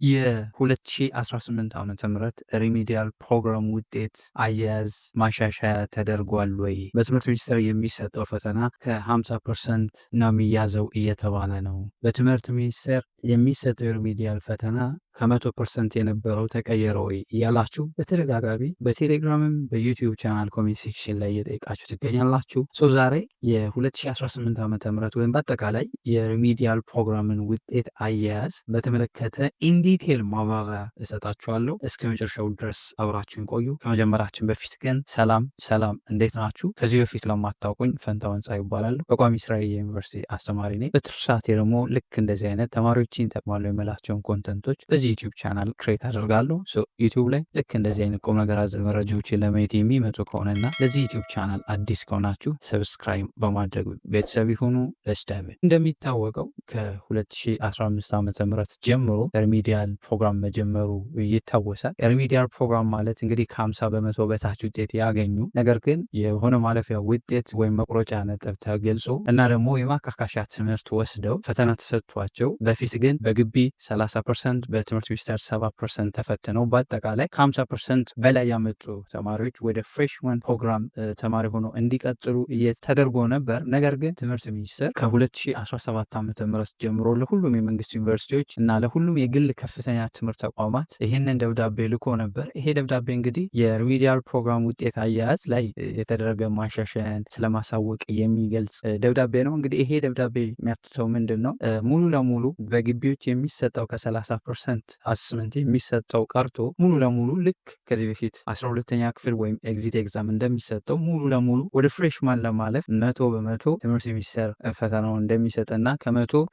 የ2018 ዓመተ ምህረት ሪሚዲያል ፕሮግራም ውጤት አያያዝ ማሻሻያ ተደርጓል ወይ? በትምህርት ሚኒስቴር የሚሰጠው ፈተና ከ50% ነው የሚያዘው እየተባለ ነው። በትምህርት ሚኒስቴር የሚሰጠው የሪሚዲያል ፈተና ከ100% የነበረው ተቀየረ ወይ እያላችሁ በተደጋጋሚ በቴሌግራምም በዩቲዩብ ቻናል ኮሜንት ሴክሽን ላይ እየጠየቃችሁ ትገኛላችሁ። ዛሬ የ2018 ዓመተ ምህረት ወይም በአጠቃላይ የሪሚዲያል ፕሮግራምን ውጤት አያያዝ በተመለከተ ኢንዲቴል ማብራሪያ እሰጣችኋለሁ። እስከ መጨረሻው ድረስ አብራችሁን ቆዩ። ከመጀመራችን በፊት ግን ሰላም እንዴት ናችሁ? ከዚህ በፊት ለማታውቁኝ ፈንታሁን ፀሐይ ይባላለሁ። በቋሚ ስራዬ የዩኒቨርሲቲ አስተማሪ ነኝ። በትርፍ ሰዓቴ ደግሞ ልክ እንደዚህ አይነት ተማሪዎችን ይጠቅማሉ የምላቸውን ኮንተንቶች በዚህ ዩቲዩብ ቻናል ክሬት አደርጋለሁ። ዩቲዩብ ላይ ልክ እንደዚህ አይነት ቁም ነገር አዘል መረጃዎችን ለማየት የሚመጡ ከሆነና ለዚህ ዩቲዩብ ቻናል አዲስ ከሆናችሁ ሰብስክራይብ በማድረግ ቤተሰብ ይሁኑ። ለስዳሜ እንደሚታወቀው ከ2015 ዓመተ ምህረት ጀምሮ ሪሚዲያል ፕሮግራም መጀመሩ ይታወሳል። ሪሚዲያል ፕሮግራም ማለት እንግዲህ ከ50 በመቶ በታች ውጤት ያገኙ ነገር ግን የሆነ ማለፊያ ውጤት ወይም መቁረጫ ነጥብ ተገልጾ እና ደግሞ የማካካሻ ትምህርት ወስደው ፈተና ተሰጥቷቸው በፊት ግን በግቢ 30% በትምህርት ሚኒስቴር 7% ተፈትነው በአጠቃላይ ከ50% በላይ ያመጡ ተማሪዎች ወደ ፍሬሽማን ፕሮግራም ተማሪ ሆነው እንዲቀጥሉ ተደርጎ ነበር። ነገር ግን ትምህርት ሚኒስቴር ከ2017 ዓ.ም ጀምሮ ለሁሉም የመንግስት ዩኒቨርሲቲዎች እና ለሁሉም የግል ከፍተኛ ትምህርት ተቋማት ይህንን ደብዳቤ ልኮ ነበር። ይሄ ደብዳቤ እንግዲህ የሪሚዲያል ፕሮግራም ውጤት አያያዝ ላይ የተደረገ ማሻሻያን ስለማሳወቅ የሚገልጽ ደብዳቤ ነው። እንግዲህ ይሄ ደብዳቤ የሚያትተው ምንድን ነው? ሙሉ ለሙሉ በግቢዎች የሚሰጠው ከ30% አሰስመንት የሚሰጠው ቀርቶ ሙሉ ለሙሉ ልክ ከዚህ በፊት 12ኛ ክፍል ወይም ኤግዚት ኤግዛም እንደሚሰጠው ሙሉ ለሙሉ ወደ ፍሬሽማን ለማለፍ 100% ትምህርት ሚኒስቴር ፈተናውን እንደሚሰጥና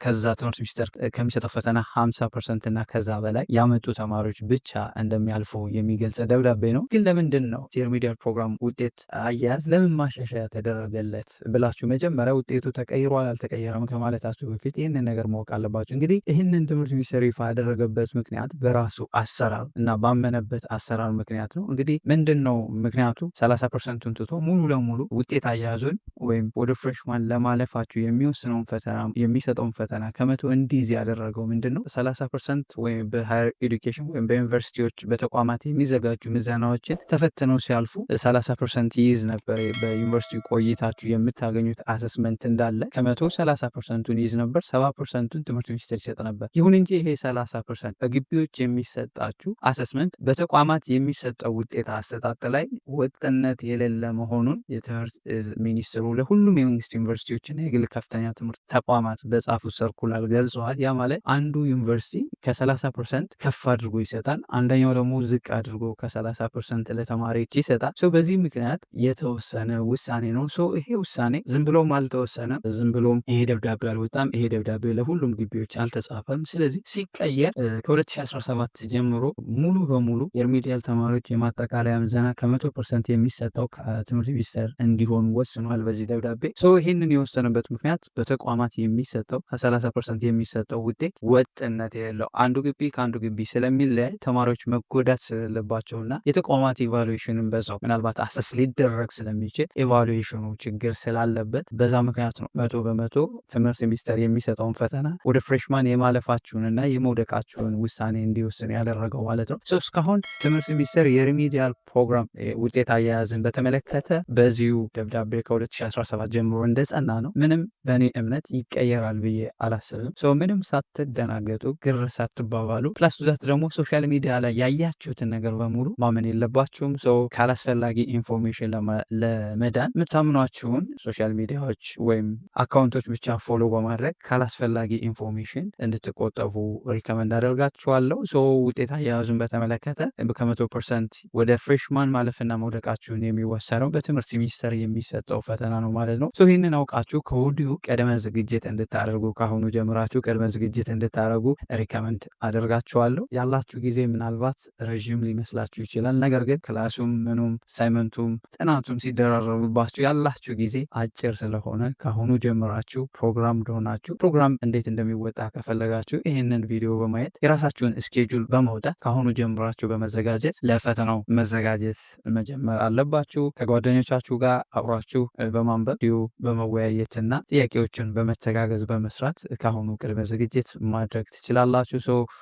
ከዛ ትምህርት ሚኒስቴር ከሚሰጠው ፈተና 50% እና ከዛ በላይ ያመጡ ተማሪዎች ብቻ እንደሚያልፉ የሚገልጽ ደብዳቤ ነው። ግን ለምንድን ነው የሪሚዲያል ፕሮግራም ውጤት አያያዝ ለምን ማሻሻያ ተደረገለት ብላችሁ መጀመሪያ ውጤቱ ተቀይሯል አልተቀየረም ከማለታችሁ በፊት ይህንን ነገር ማወቅ አለባችሁ። እንግዲህ ይህንን ትምህርት ሚኒስቴር ይፋ ያደረገበት ምክንያት በራሱ አሰራር እና ባመነበት አሰራር ምክንያት ነው። እንግዲህ ምንድን ነው ምክንያቱ? 30%ን ትቶ ሙሉ ለሙሉ ውጤት አያያዙን ወይም ወደ ፍሬሽማን ለማለፋችሁ የሚወስነውን ፈተና የሚሰጠውን ፈተና ከመቶ እንዲይዝ ያደረገው ምንድን ነው? 30% ወይም በሃየር ኤዱኬሽን ወይም በዩኒቨርሲቲዎች በተቋማት የሚዘጋጁ ምዘናዎችን ተፈትነው ሲያልፉ 30% ይይዝ ነበር። በዩኒቨርሲቲ ቆይታችሁ የምታገኙት አሰስመንት እንዳለ ከመቶ 30%ን ይይዝ ነበር። 70%ን ትምህርት ሚኒስቴር ይሰጥ ነበር። ይሁን እንጂ ይሄ 30% በግቢዎች የሚሰጣችሁ አሰስመንት በተቋማት የሚሰጠው ውጤት አሰጣጥ ላይ ወጥነት የሌለ መሆኑን የትምህርት ሚኒስትሩ ለሁሉም የመንግስት ዩኒቨርሲቲዎችና የግል ከፍተኛ ትምህርት ተቋማት በጻፉት ሰርኩላር ገልጸዋል። ያ ማለት አንዱ ዩኒቨርሲቲ ከ30% ከፍ አድርጎ ይሰጣል፣ አንደኛው ደግሞ ዝቅ አድርጎ ከ30% ለተማሪዎች ይሰጣል። በዚህ ምክንያት የተወሰነ ውሳኔ ነው። ይሄ ውሳኔ ዝም ብሎም አልተወሰነም፣ ዝም ብሎም ይሄ ደብዳቤ አልወጣም፣ ይሄ ደብዳቤ ለሁሉም ግቢዎች አልተጻፈም። ስለዚህ ሲቀየር ከ2017 ጀምሮ ሙሉ በሙሉ የሪሚዲያል ተማሪዎች የማጠቃለያ ምዘና ከ100% የሚሰጠው ከትምህርት ሚኒስቴር እንዲሆን ወስኗል በዚህ ደብዳቤ። ይህንን የወሰነበት ምክንያት በተቋማት የሚሰጠው ከ30% የሚሰጠው ውጤት ወጥነት የሌለው አንዱ ግቢ ከአንዱ ግቢ ስለሚለያይ ተማሪዎች መጎዳት ስለሌለባቸውና የተቋማት ኢቫሉዌሽንን በዛው ምናልባት አሰስ ሊደረግ ስለሚችል ኢቫሉዌሽኑ ችግር ስላለበት በዛ ምክንያት ነው 100% ትምህርት ሚኒስቴር የሚሰጠውን ፈተና ወደ ፍሬሽማን የማለፋችሁንና የመውደቃችሁን ውሳኔ እንዲወስን ያደረገው ማለት ነው። እስካሁን ትምህርት ሚኒስቴር የሪሚዲያል ፕሮግራም ውጤት አያያዝን በተመለከተ በዚሁ ደብዳቤ ከ2017 ጀምሮ እንደጸና ነው። ምንም በእኔ እምነት ይቀየራል ብዬ አላስብም። ምንም ሳትደናገጡ ግር ሳትባባሉ ፕላስ ዛት ደግሞ ሶሻል ሚዲያ ላይ ያያችሁትን ነገር በሙሉ ማመን የለባችሁም። ካላስፈላጊ ኢንፎርሜሽን ለመዳን የምታምኗችሁን ሶሻል ሚዲያዎች ወይም አካውንቶች ብቻ ፎሎ በማድረግ ካላስፈላጊ ኢንፎርሜሽን እንድትቆጠቡ ሪከመንድ አደርጋችኋለሁ። ውጤት አያያዙን በተመለከተ ከ100% ወደ ፍሬሽማን ማለፍና መውደቃችሁን የሚወሰነው በትምህርት ሚኒስቴር የሚሰጠው ፈተና ነው ማለት ነው። ይህንን አውቃችሁ ከወዲሁ ቅድመ ዝግጅት እንድታደርጉ ከአሁኑ ጀምራችሁ ቅድመ ዝግጅት እንድታደርጉ ሪከመንድ አደርጋችኋለሁ። ያላችሁ ጊዜ ምናልባት ረዥም ሊመስላችሁ ይችላል። ነገር ግን ክላሱም ምኑም ሳይመንቱም ጥናቱም ሲደራረቡባችሁ ያላችሁ ጊዜ አጭር ስለሆነ ከአሁኑ ጀምራችሁ ፕሮግራም እንደሆናችሁ ፕሮግራም እንዴት እንደሚወጣ ከፈለ ከፈለጋችሁ ይህንን ቪዲዮ በማየት የራሳችሁን ስኬጁል በመውጣት ከአሁኑ ጀምራችሁ በመዘጋጀት ለፈተናው መዘጋጀት መጀመር አለባችሁ። ከጓደኞቻችሁ ጋር አብራችሁ በማንበብ ቪዲዮ በመወያየትና ጥያቄዎችን በመተጋገዝ በመስራት ከአሁኑ ቅድመ ዝግጅት ማድረግ ትችላላችሁ።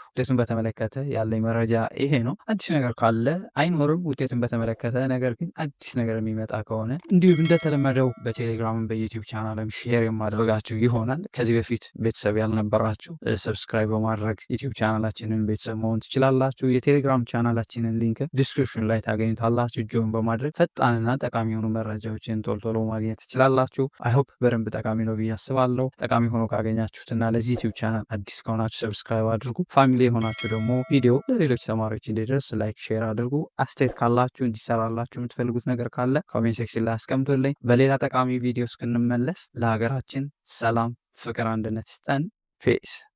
ውጤቱን በተመለከተ ያለኝ መረጃ ይሄ ነው። አዲስ ነገር ካለ አይኖርም ውጤቱን በተመለከተ ነገር ግን አዲስ ነገር የሚመጣ ከሆነ እንዲሁም እንደተለመደው በቴሌግራም በዩቲዩብ ቻናልም ሼር የማደርጋችሁ ይሆናል። ከዚህ በፊት ቤተሰብ ያልነበራችሁ ሰብስክራይብ በማድረግ ዩቲዩብ ቻናላችንን ቤተሰብ መሆን ትችላላችሁ። የቴሌግራም ቻናላችንን ሊንክ ዲስክሪፕሽን ላይ ታገኙታላችሁ። ጆን በማድረግ ፈጣንና ጠቃሚ የሆኑ መረጃዎችን ቶሎ ማግኘት ትችላላችሁ። አይሆፕ በደንብ ጠቃሚ ነው ብዬ አስባለሁ። ጠቃሚ ሆኖ ካገኛችሁትና ለዚህ ዩቲዩብ ቻናል አዲስ ከሆናችሁ ሰብስክራይብ አድርጉ። ፋሚሊ የሆናችሁ ደግሞ ቪዲዮ ለሌሎች ተማሪዎች እንዲደርስ ላይክ፣ ሼር አድርጉ። አስተያየት ካላችሁ እንዲሰራላችሁ የምትፈልጉት ነገር ካለ ኮሜንት ሴክሽን ላይ አስቀምጡልኝ። በሌላ ጠቃሚ ቪዲዮ እስክንመለስ ለሀገራችን ሰላም፣ ፍቅር፣ አንድነት ይስጠን። ፔስ